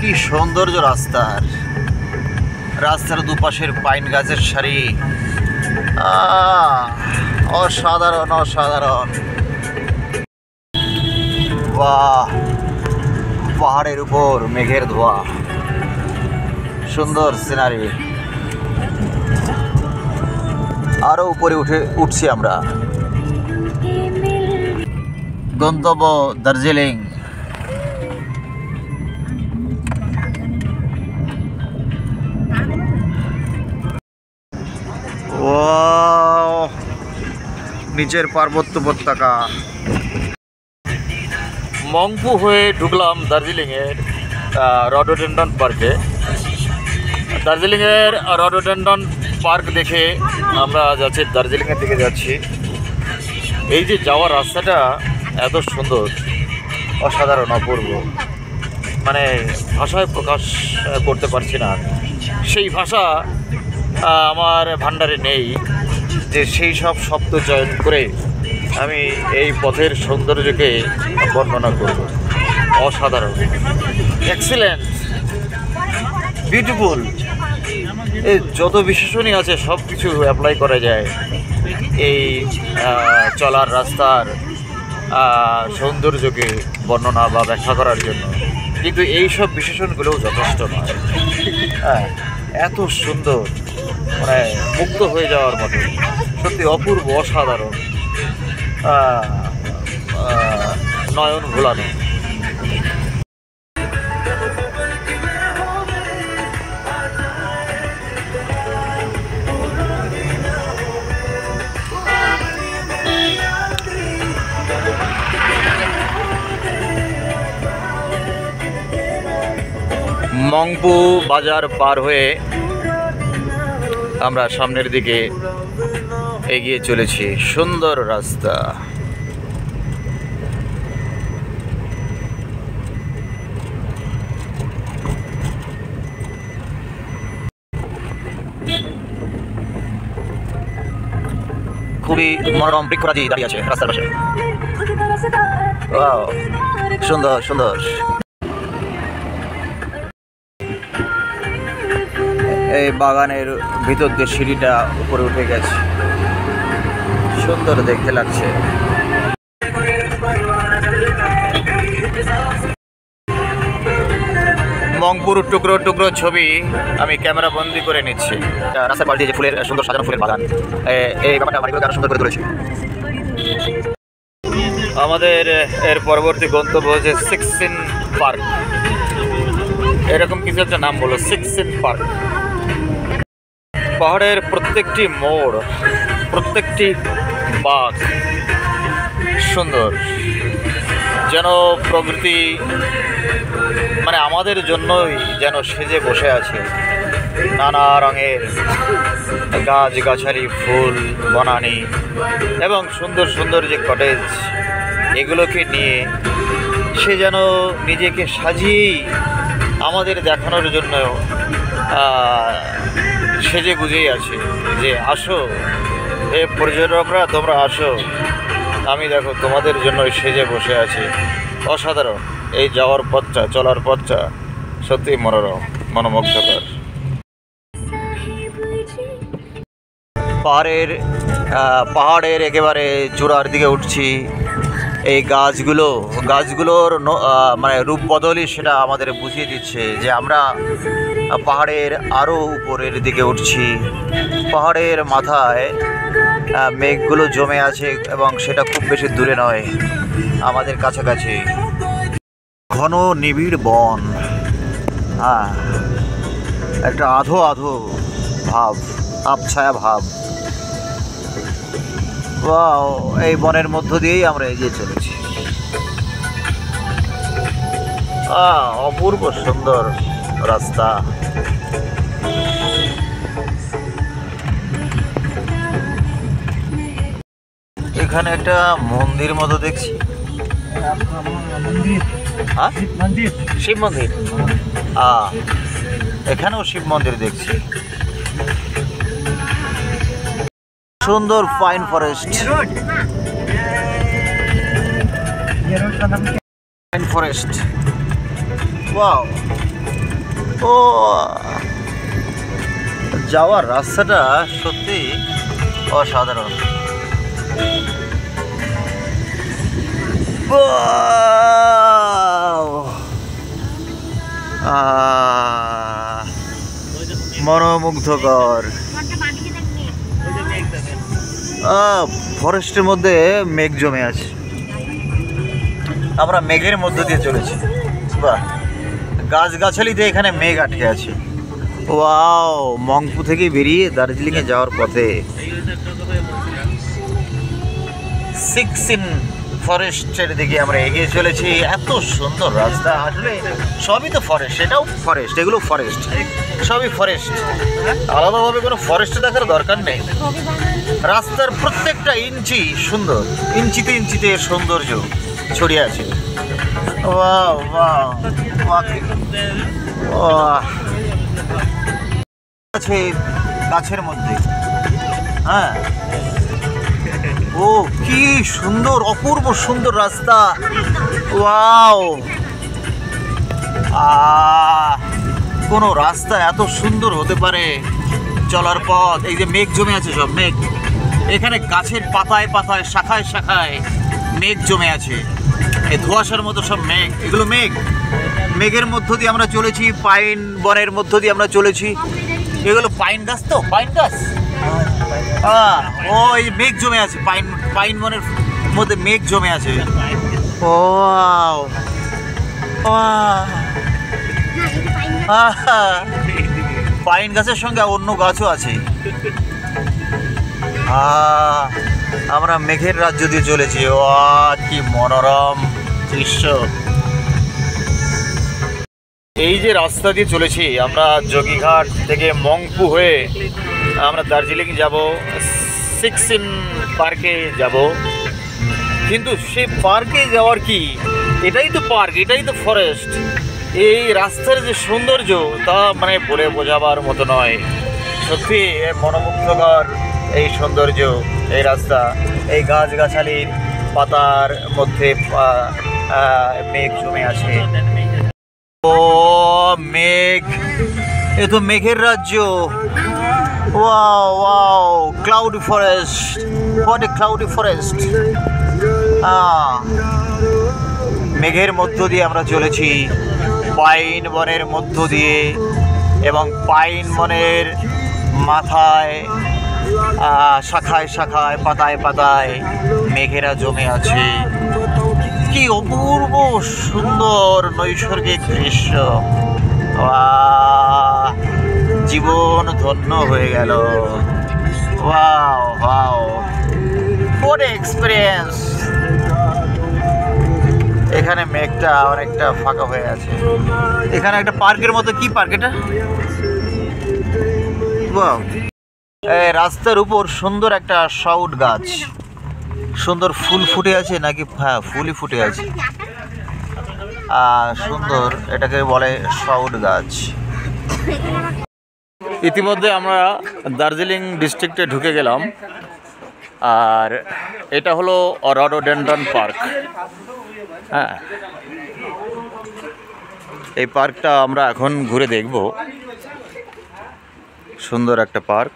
কি সৌন্দর্য রাস্তার, রাস্তার দুপাশের পাইন গাছের সারি, অসাধারণ অসাধারণ। বাহ, পাহাড়ের উপর মেঘের ধোয়া, সুন্দর সিনারি। আরো উপরে উঠছি আমরা। গন্তব্য দার্জিলিং। নিচের পার্বত্য উপত্যকা। মংপু হয়ে ঢুকলাম দার্জিলিংয়ের রডোডেন্ড্রন পার্কে। দার্জিলিংয়ের রডোডেন্ড্রন পার্ক দেখে আমরা যাচ্ছি দার্জিলিংয়ের দিকে যাচ্ছি। এই যে যাওয়ার রাস্তাটা এত সুন্দর, অসাধারণ, অপূর্ব, মানে ভাষায় প্রকাশ করতে পারছি না। সেই ভাষা আমার ভাণ্ডারে নেই যে সেই সব শব্দ চয়ন করে আমি এই পথের সৌন্দর্যকে বর্ণনা করব। অসাধারণ, এক্সিলেন্ট, বিউটিফুল, এই যত বিশেষণই আছে সব কিছু অ্যাপ্লাই করা যায় এই চলার রাস্তার সৌন্দর্যকে বর্ণনা বা ব্যাখ্যা করার জন্য। কিন্তু এই সব বিশেষণগুলোও যথেষ্ট নয়। এত সুন্দর, মানে মুগ্ধ হয়ে যাওয়ার মতো, সত্যি অপূর্ব, অসাধারণ, নয়ন ভোলানো। মংপু বাজার পার হয়ে আমরা সামনের দিকে এগিয়ে চলেছি। সুন্দর রাস্তা। খুবই মনোরম বৃক্ষরাজি দাঁড়িয়ে আছে রাস্তার পাশে। ওয়াও, সুন্দর সুন্দর। এই বাগানের ভিতর দিয়ে সিঁড়িটা উপরে উঠে গেছে, সুন্দর দেখতে লাগছে। মংপুর টুকরো টুকরো ছবি আমি ক্যামেরা বন্দি করে নিচ্ছি। রাস্তার পাশ দিয়ে যে ফুলের সুন্দর সাজানো ফুলের বাগান, এই ব্যাপারটা বাড়িগুলোকে আরো সুন্দর করে তুলেছি। আমাদের এর পরবর্তী গন্তব্য হচ্ছে সিক্সিন পার্ক। এরকম কিছু একটা নাম বলো, সিক্সিন পার্ক। পাহাড়ের প্রত্যেকটি মোড়, প্রত্যেকটি বাঁক সুন্দর, যেন প্রকৃতি মানে আমাদের জন্যই যেন সেজে বসে আছে। নানা রঙের গাছগাছালি, ফুল, বনানী এবং সুন্দর সুন্দর যে কটেজ, এগুলোকে নিয়ে সে যেন নিজেকে সাজিয়েই আমাদের দেখানোর জন্য সেজে গুজেই আছে যে আসো এ পর্যটকরা, তোমরা আসো, আমি দেখো তোমাদের জন্য সেজে বসে আছি। অসাধারণ এই যাওয়ার পথটা, চলার পথটা সত্যি মনোরম, মনোমুগ্ধকর। পাহাড়ের একেবারে চূড়ার দিকে উঠছি। এই গাছগুলোর মানে রূপ বদলই সেটা আমাদের বুঝিয়ে দিচ্ছে যে আমরা পাহাড়ের আরও উপরের দিকে উঠছি। পাহাড়ের মাথায় মেঘগুলো জমে আছে এবং সেটা খুব বেশি দূরে নয়, আমাদের কাছাকাছি। ঘন নিবিড় বন, একটা আধো আধো ভাব, আবছায়া ভাব। এই বনের মধ্য দিয়েই আমরা এগিয়ে চলেছি। অপূর্ব সুন্দর রাস্তা। এখানে একটা মন্দির মতো দেখছি। শিব মন্দির, এখানেও শিব মন্দির দেখছি। সুন্দর pine forest, pine forest. Wow, ও, যাওয়ার রাস্তাটা সত্যি অসাধারণ। মনোমুগ্ধকর। ফরেস্টের মধ্যে মেঘ জমে আছে, আমরা মেঘের মধ্য দিয়ে চলেছি। বাহ, গাছগাছালিতে এখানে মেঘ আটকে আছে। ওয়াও, মংপু থেকে বেরিয়ে দার্জিলিংয়ে যাওয়ার পথে সিক্সিন ফরেস্টের দিকে আমরা এগিয়ে চলেছি। এত সুন্দর রাস্তা, আসলে সবই তো ফরেস্ট, এটাও ফরেস্ট, এগুলো ফরেস্ট, সবই ফরেস্ট। আলাদাভাবে কোনো ফরেস্ট দেখার দরকার নেই। রাস্তার প্রত্যেকটা ইঞ্চি সুন্দর, ইঞ্চিতে ইঞ্চিতে সৌন্দর্য ছড়িয়ে আছে। ওয়াও ওয়াও, আছে গাছের মধ্যে। হ্যাঁ, ও কি সুন্দর, অপূর্ব সুন্দর রাস্তা। ওয়াও, কোনো রাস্তা এত সুন্দর হতে পারে চলার পথ। এই যে মেঘ জমে আছে, সব মেঘ এখানে গাছের পাতায় পাতায়, শাখায় শাখায় মেঘ জমে আছে। এই ধোঁয়াশার মতো সব মেঘ, এগুলো মেঘ। মেঘের মধ্য দিয়ে আমরা চলেছি, পাইন বনের মধ্য দিয়ে আমরা চলেছি। এগুলো পাইন গাছ, তো পাইন গাছ। ও, এই মেঘ জমে আছে, পাইন বনের মধ্যে মেঘ জমে আছে। ও, পাইন গাছের সঙ্গে অন্য গাছও আছে। আমরা মেঘের রাজ্য দিয়ে চলেছি। ও, কি মনোরম দৃশ্য। এই যে রাস্তা দিয়ে চলেছি আমরা, যোগীঘাট থেকে মংপু হয়ে আমরা দার্জিলিং যাব, সিক্সিন পার্কে যাব। কিন্তু সেই পার্কে যাওয়ার কি, এটাই তো পার্ক, এটাই তো ফরেস্ট। এই রাস্তার যে সৌন্দর্য তা মানে বলে বোঝাবার মতো নয়। সত্যি মনোমুগ্ধকর এই সৌন্দর্য, এই রাস্তা, এই গাছগাছালির পাতার মধ্যে মেঘ জমে আছে। ও মেঘ, এ তো মেঘের রাজ্য। Wow wow, cloudy forest, what a cloudy forest. মেঘের মধ্য দিয়ে আমরা চলেছি, পাইন বনের মধ্য দিয়ে, এবং পাইন বনের মাথায় শাখায় শাখায়, পাতায় পাতায় মেঘেরা জমে আছে। কি অপূর্ব সুন্দর নৈসর্গিক দৃশ্য। জীবন ধন্য হয়ে গেল। Wow wow, what experience. এখানে মেঘটা অনেকটা ফাঁকা হয়ে আছে। এখানে একটা পার্কের মতো, কি পার্ক এটা? ওয়াও, রাস্তার উপর সুন্দর একটা শাউট গাছ, সুন্দর ফুল ফুটে আছে নাকি? হ্যাঁ, ফুলই ফুটে আছে। সুন্দর, এটাকে বলে শাউট গাছ। ইতিমধ্যে আমরা দার্জিলিং ডিস্ট্রিক্টে ঢুকে গেলাম, আর এটা হলো রডোডেন্ড্রন পার্ক। হ্যাঁ, এই পার্কটা আমরা এখন ঘুরে দেখব। সুন্দর একটা পার্ক,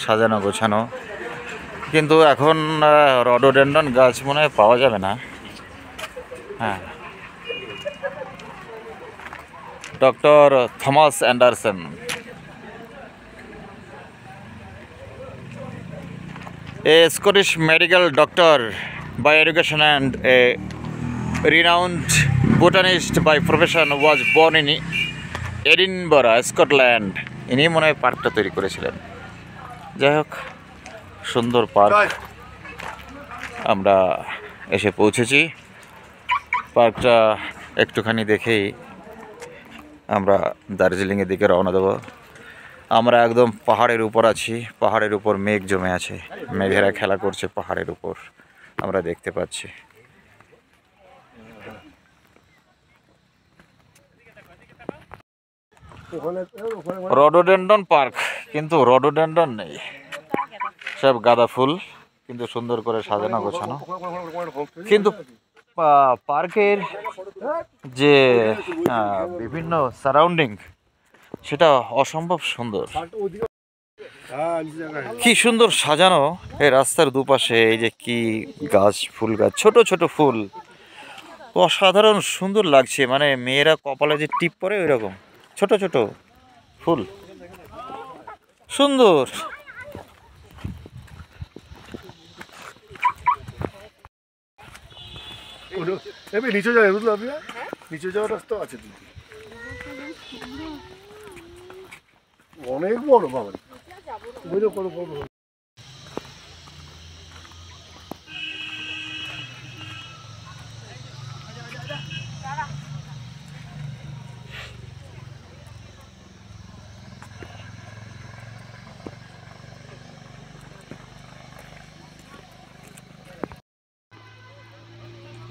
সাজানো গোছানো, কিন্তু এখন রডোডেন্ড্রন গাছ মনে হয় পাওয়া যাবে না। হ্যাঁ, doctor Thomas Anderson, a Scottish medical doctor by education and a renowned botanist by profession, was born in Edinburgh, Scotland. ইনি মনে হয় পার্কটা তৈরি করেছিলেন। যাই হোক, সুন্দর পার্ক, আমরা এসে পৌঁছেছি। পার্কটা একটুখানি দেখেই আমরা দার্জিলিংয়ের দিকে রওনা দেবো। আমরা একদম পাহাড়ের উপর আছি, পাহাড়ের উপর মেঘ জমে আছে, মেঘেরা খেলা করছে পাহাড়ের উপর, আমরা দেখতে পাচ্ছি। রডোডেন্ড্রন পার্ক, কিন্তু রডোডেন্ড্রন নেই, সব গাঁদা ফুল, কিন্তু সুন্দর করে সাজানো গোছানো। কিন্তু পার্কের যে বিভিন্ন সারাউন্ডিং, সেটা অসম্ভব সুন্দর। কি সুন্দর সাজানো এই রাস্তার দুপাশে, এই যে কি গাছ, ফুল গাছ, ছোট ছোট ফুল, অসাধারণ সুন্দর লাগছে। মানে মেয়েরা কপালে যে টিপ পরে ওই রকম ছোট ছোট ফুল, সুন্দর। নিচে যাবে, বুঝলো আপনি, নিচে যাওয়ার রাস্তা আছে অনেক বড় বাবা, বুঝলো করো করবো।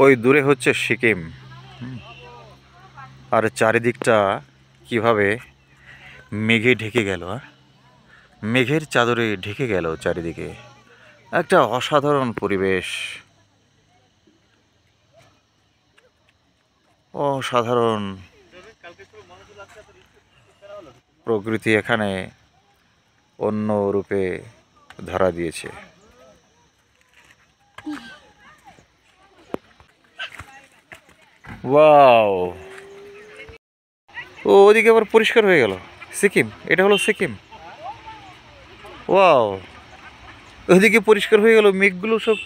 ওই দূরে হচ্ছে সিকিম, আর চারিদিকটা কিভাবে মেঘে ঢেকে গেল, মেঘের চাদরে ঢেকে গেল চারিদিকে। একটা অসাধারণ পরিবেশ, অসাধারণ প্রকৃতি এখানে অন্য রূপে ধরা দিয়েছে। ওয়াও, ও ওদিকে আবার পরিষ্কার হয়ে গেল। সিকিম, এটা হলো সিকিম। ওয়াও, ওইদিকে পরিষ্কার হয়ে গেল, মেঘগুলো সব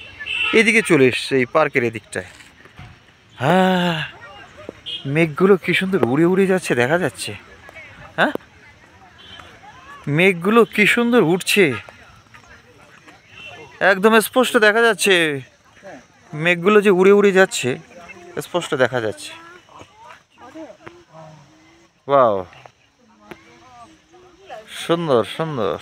এদিকে চলে এসছে এই পার্কের এদিকটায়। হ্যাঁ, মেঘগুলো কি সুন্দর উড়ে উড়ে যাচ্ছে, দেখা যাচ্ছে। হ্যাঁ, মেঘগুলো কি সুন্দর উঠছে, একদম স্পষ্ট দেখা যাচ্ছে। মেঘগুলো যে উড়ে উড়ে যাচ্ছে স্পষ্ট দেখা যাচ্ছে। ওয়াও, সুন্দর সুন্দর।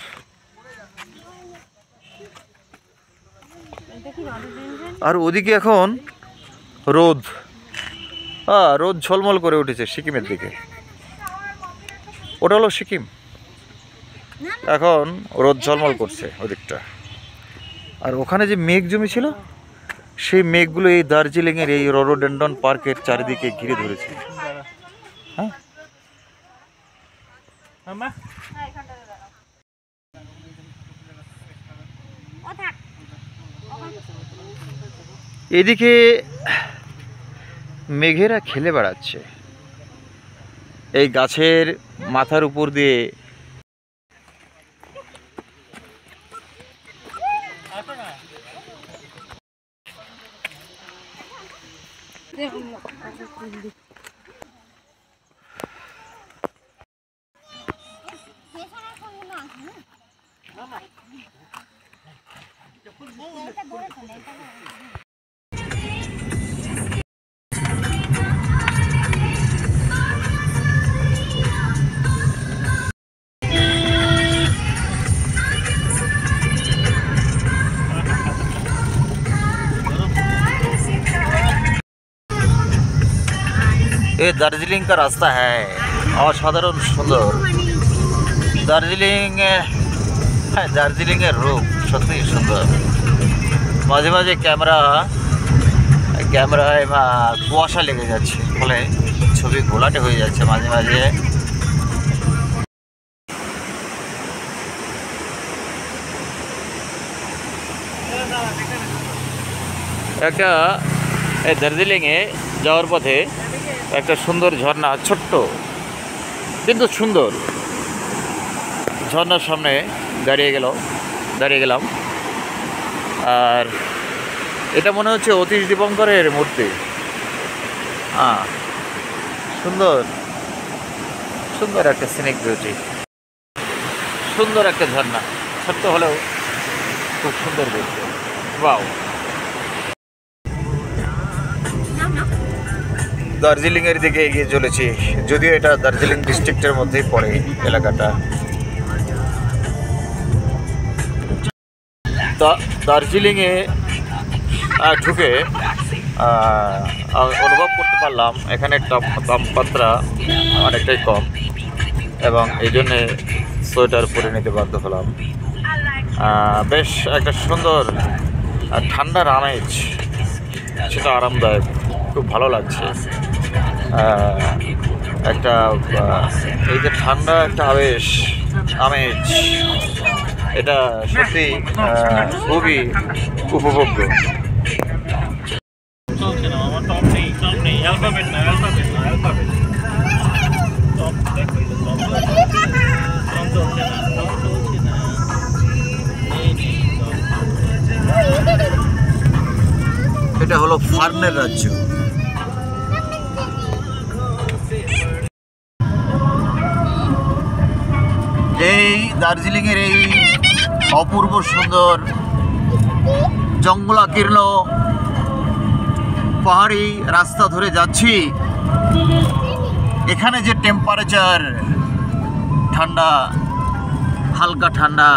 আর ওদিকে এখন রোদ, রোদ ঝলমল করে উঠেছে সিকিমের দিকে। ওটা হলো সিকিম, এখন রোদ ঝলমল করছে ওদিকটা। আর ওখানে যে মেঘ জমেছিল সেই মেঘগুলো এই দার্জিলিংয়ের এই রডোডেন্ড্রন পার্কের চারিদিকে ঘিরে ধরেছে। হ্যাঁ, এদিকে মেঘেরা খেলে বেড়াচ্ছে এই গাছের মাথার উপর দিয়ে। ये दार्जिलिंग का रास्ता है, असाधारण सुंदर। दार्जिलिंगের রূপ সত্যি সুন্দর। মাঝে মাঝে ক্যামেরায় কুয়াশা লেগে যাচ্ছে, ফলে ছবি ঘোলাটে হয়ে যাচ্ছে মাঝে মাঝে। একটা দার্জিলিংয়ে যাওয়ার পথে একটা সুন্দর ঝর্ণা, ছোট্ট কিন্তু সুন্দর ঝর্ণার সামনে দাঁড়িয়ে গেলাম। আর এটা মনে হচ্ছে অতীশ দীপঙ্করের মূর্তি। সুন্দর সুন্দর একটা সিনিক বিউটি, সুন্দর একটা ঝর্ণা, ছোট্ট হলেও খুব সুন্দর দেখতে। ওয়াও, দার্জিলিংয়ের দিকে এগিয়ে চলেছি, যদিও এটা দার্জিলিং ডিস্ট্রিক্টের মধ্যেই পড়ে এলাকাটা। দার্জিলিংয়ে ঢুকে অনুভব করতে পারলাম এখানে তাপমাত্রা অনেকটাই কম, এবং এই জন্যে সোয়েটার পরে নিতে বাধ্য হলাম। বেশ একটা সুন্দর ঠান্ডার আমেজ, সেটা আরামদায়ক, খুব ভালো লাগছে। একটা এই যে ঠান্ডা একটা আমেজ, এটা সত্যি খুবই উপভোগ্য। এটা হলো ফার্নের রাজ্য। এই দার্জিলিংয়ের এই অপূর্ব সুন্দর জঙ্গলাকীর্ণ পাহাড়ি রাস্তা ধরে যাচ্ছি। এখানে যে টেম্পারেচার, ঠান্ডা, হালকা ঠান্ডা,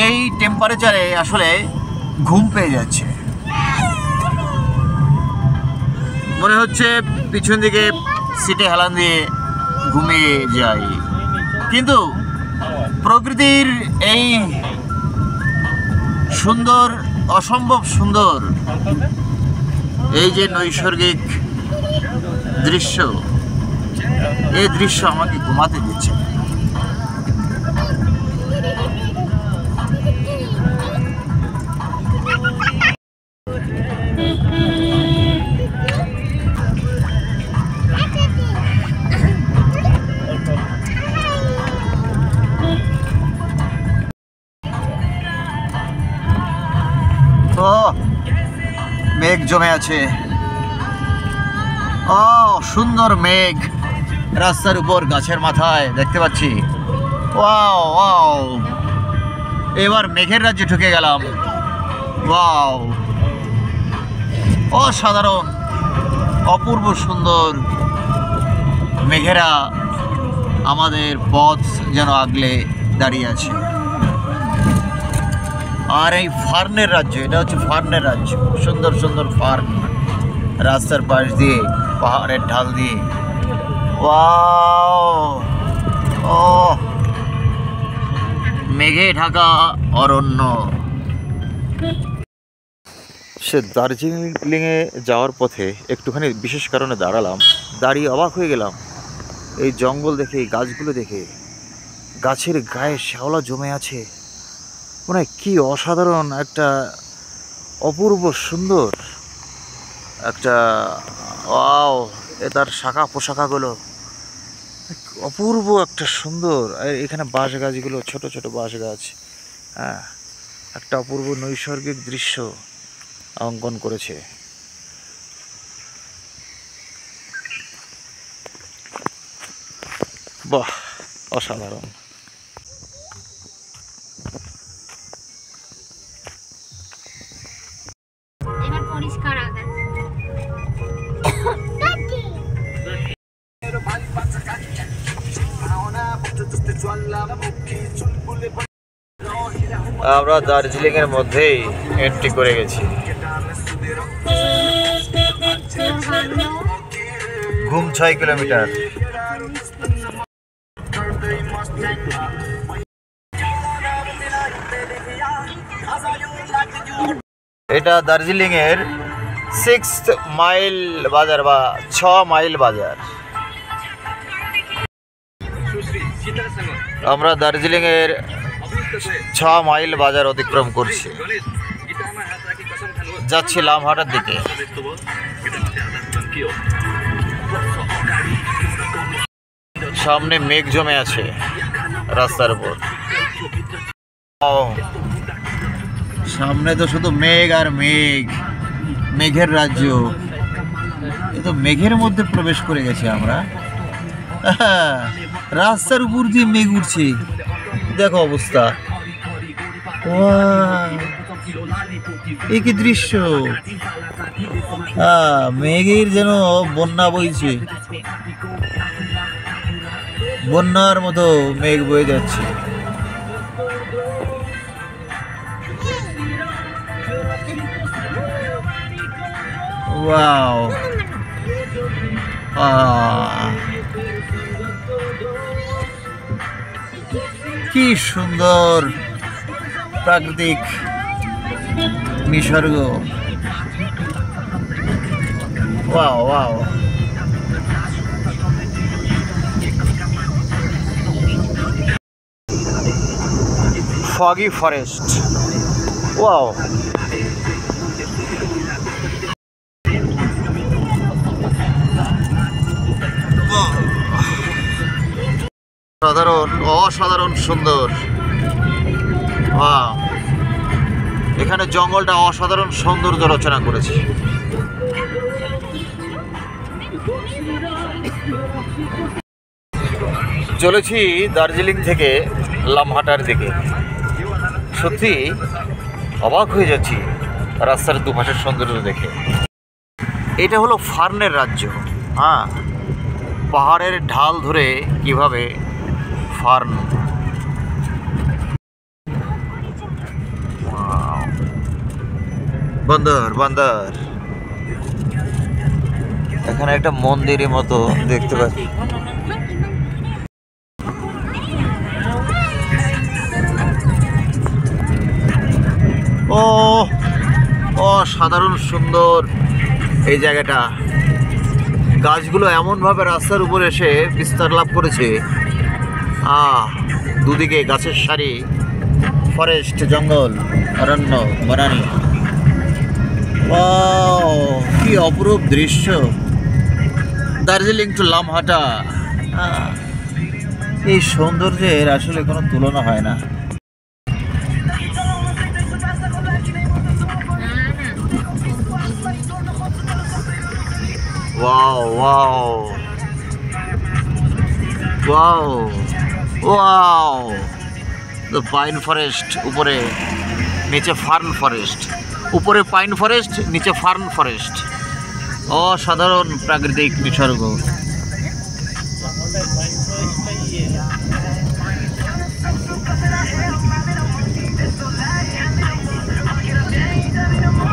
এই টেম্পারেচারে আসলে ঘুম পেয়ে যাচ্ছে। মনে হচ্ছে পিছন দিকে সিটে হেলান দিয়ে ঘুমিয়ে যাই। কিন্তু প্রকৃতির এই সুন্দর, অসম্ভব সুন্দর এই যে নৈসর্গিক দৃশ্য, এই দৃশ্য আমাকে ঘুমাতে দিচ্ছে। মেঘ জমে আছে, সুন্দর মেঘ রাস্তার উপর গাছের মাথায় দেখতে পাচ্ছি। ওয়াও ওয়াও, এবার মেঘের রাজ্যে ঢুকে গেলাম। ওয়াও, অসাধারণ, অপূর্ব সুন্দর মেঘেরা আমাদের পথ যেন আগলে দাঁড়িয়ে আছে। আর এই ফার্নের রাজ্য, এটা হচ্ছে ফার্নের রাজ্য। সুন্দর সুন্দর ফার্ন রাস্তার পাশ দিয়ে, পাহাড়ের ঢাল দিয়ে। ওয়াও, ও মেঘে ঢাকা অরণ্য। সে দার্জিলিংয়ে যাওয়ার পথে একটুখানি বিশেষ কারণে দাঁড়ালাম, দাঁড়িয়ে অবাক হয়ে গেলাম এই জঙ্গল দেখে, এই গাছগুলো দেখে। গাছের গায়ে শ্যাওলা জমে আছে, মানে কি অসাধারণ একটা অপূর্ব সুন্দর একটা। ওয়াও, তার শাখা পোশাখাগুলো অপূর্ব একটা সুন্দর। এখানে বাঁশ গাছগুলো, ছোট ছোট বাঁশ গাছ, হ্যাঁ, একটা অপূর্ব নৈসর্গিক দৃশ্য অঙ্কন করেছে। বাহ, অসাধারণ। আমরা দার্জিলিং এর মধ্যেই এন্ট্রি করে গেছি। ঘুম 6 কিলোমিটার। এটা দার্জিলিং এর 6 মাইল বাজার বা 6 মাইল বাজার। আমরা দার্জিলিং এর 6 মাইল বাজার অতিক্রম করছি, যাচ্ছি লামহাটার দিকে। সামনে মেঘ জমে আছে রাস্তার উপর। সামনে তো শুধু মেঘ আর মেঘ, মেঘের রাজ্য। এ তো মেঘের মধ্যে প্রবেশ করে গেছি আমরা। রাস্তার উপর দিয়ে মেঘ উঠছে, দেখো অবস্থা। এই কি দৃশ্য! মেঘের যেন বন্যা বইছে, বন্যার মতো মেঘ বয়ে যাচ্ছে। ওয়াও, কি সুন্দর প্রাকৃতিক নিসর্গ। Wow wow, foggy forest. Wow. অসাধারণ সুন্দর। এখানে জঙ্গলটা অসাধারণ সৌন্দর্য রচনা করেছে। চলেছি দার্জিলিং থেকে লামহাটার দিকে। সত্যি অবাক হয়ে যাচ্ছি রাস্তার দুপাশের সৌন্দর্য দেখে। এটা হলো ফার্নের রাজ্য। পাহাড়ের ঢাল ধরে কিভাবে ফার্ন। বান্দর এখানে একটা মন্দিরের মতো দেখতে পাচ্ছি। অসাধারণ সুন্দর এই জায়গাটা। গাছগুলো এমনভাবে রাস্তার উপরে এসে বিস্তার লাভ করেছে। দুদিকে গাছের সারি, ফরেস্ট, জঙ্গল, অরণ্য, বনানী। কি অপরূপ দৃশ্য। দার্জিলিং টু লামহাটা, এই সৌন্দর্যের আসলে কোনো তুলনা হয় না। The pine forest, উপরে নিচে ফার্ন ফরেস্ট, উপরে পাইন ফরেস্ট, নিচে ফার্ন ফরেস্ট। অসাধারণ প্রাকৃতিক নিসর্গ।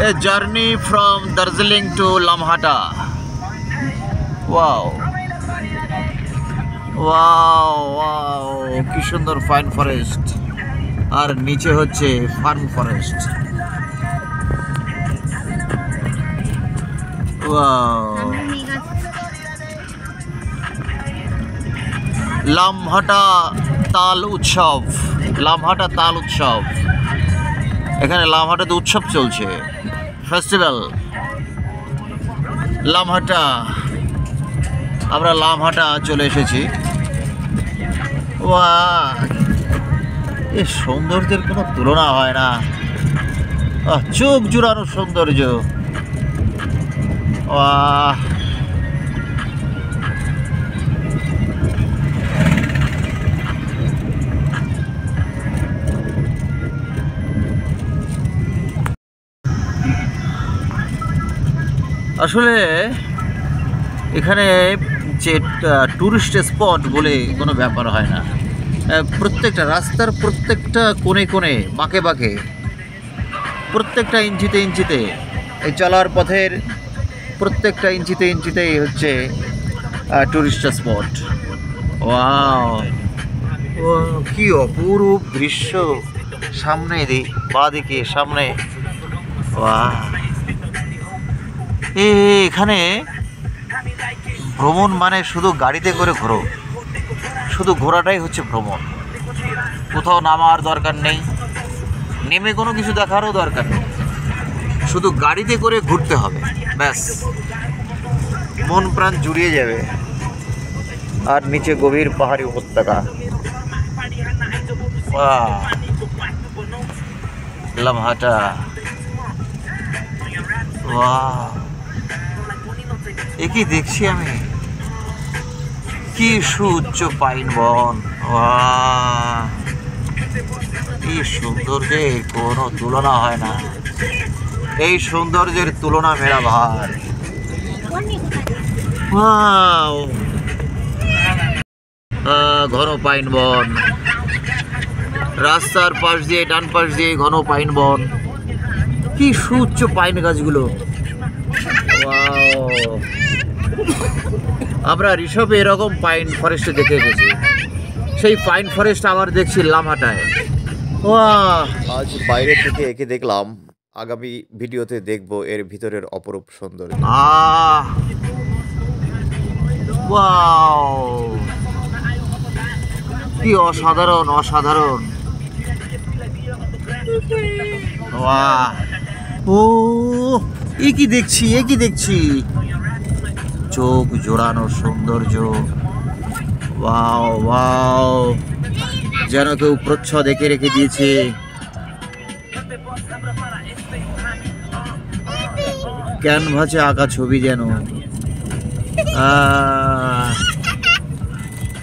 A journey from Darjeeling to Lamhata. Wow. কি সুন্দর পাইন ফরেস্ট, আর নিচে হচ্ছে ফার্ন ফরেস্ট। লামহাটা তাল উৎসব। লামহাটা তাল উৎসব। এখানে লামহাটাতে উৎসব চলছে, ফেস্টিভ্যাল। লামহাটা, আমরা লামহাটা চলে এসেছি। এই সৌন্দর্যের কোনো তুলনা হয় না। চোখ জুড়ানো সৌন্দর্য। আসলে এখানে যে টুরিস্ট স্পট বলে কোনো ব্যাপার হয় না। প্রত্যেকটা রাস্তার প্রত্যেকটা কোণে কোণে, বাঁকে বাঁকে, প্রত্যেকটা ইঞ্চিতে এই চলার পথের প্রত্যেকটা ইঞ্চিতেই হচ্ছে টুরিস্ট স্পট। কি অপরূপ দৃশ্য। সামনে বাঁদিকে সামনে। এখানে ভ্রমণ মানে শুধু গাড়িতে করে ঘোরো, শুধু ঘোরাটাই হচ্ছে ভ্রমণ। কোথাও নামার দরকার নেই, নেমে কোনো কিছু দেখারও দরকার নেই, শুধু গাড়িতে করে ঘুরতে হবে, ব্যাস। মন প্রাণ জুড়িয়ে যাবে। আর নিচে গভীর পাহাড়ি উপত্যকা। লামহাটা। কি দেখছি আমি, কি সুউচ্চ পাইন বন। কি সৌন্দর্যের কোনো তুলনা হয় না। এই সৌন্দর্যের তুলনা মেরা ভার। ঘন পাইন বন, রাস্তার পাশ দিয়ে ডান পাশ দিয়ে ঘন পাইন বন। কি সুউচ্চ পাইন গাছগুলো। আমরা ঋষভে এরকম পাইন ফরেস্টে দেখে এসেছি, সেই পাইন ফরেস্ট আবার দেখছি লামহাটায়। আজ বাইরে থেকে একে দেখলাম, আগামী ভিডিওতে দেখব এর ভিতরের অপরূপ সৌন্দর্য। কি অসাধারণ, অসাধারণ। বাহ! ও এ কি দেখছি, এ কি দেখছি! চোখ জোড়ানো সৌন্দর্য, ওয়াও ওয়াও, যেন কেউ প্রচ্ছদ এঁকে রেখে দিয়েছে। ক্যানভাসে আঁকা ছবি যেন।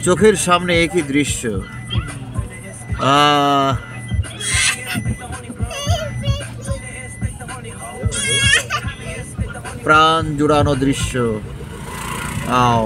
চোখের সামনে একই দৃশ্য। প্রাণ জুড়ানো দৃশ্য। আও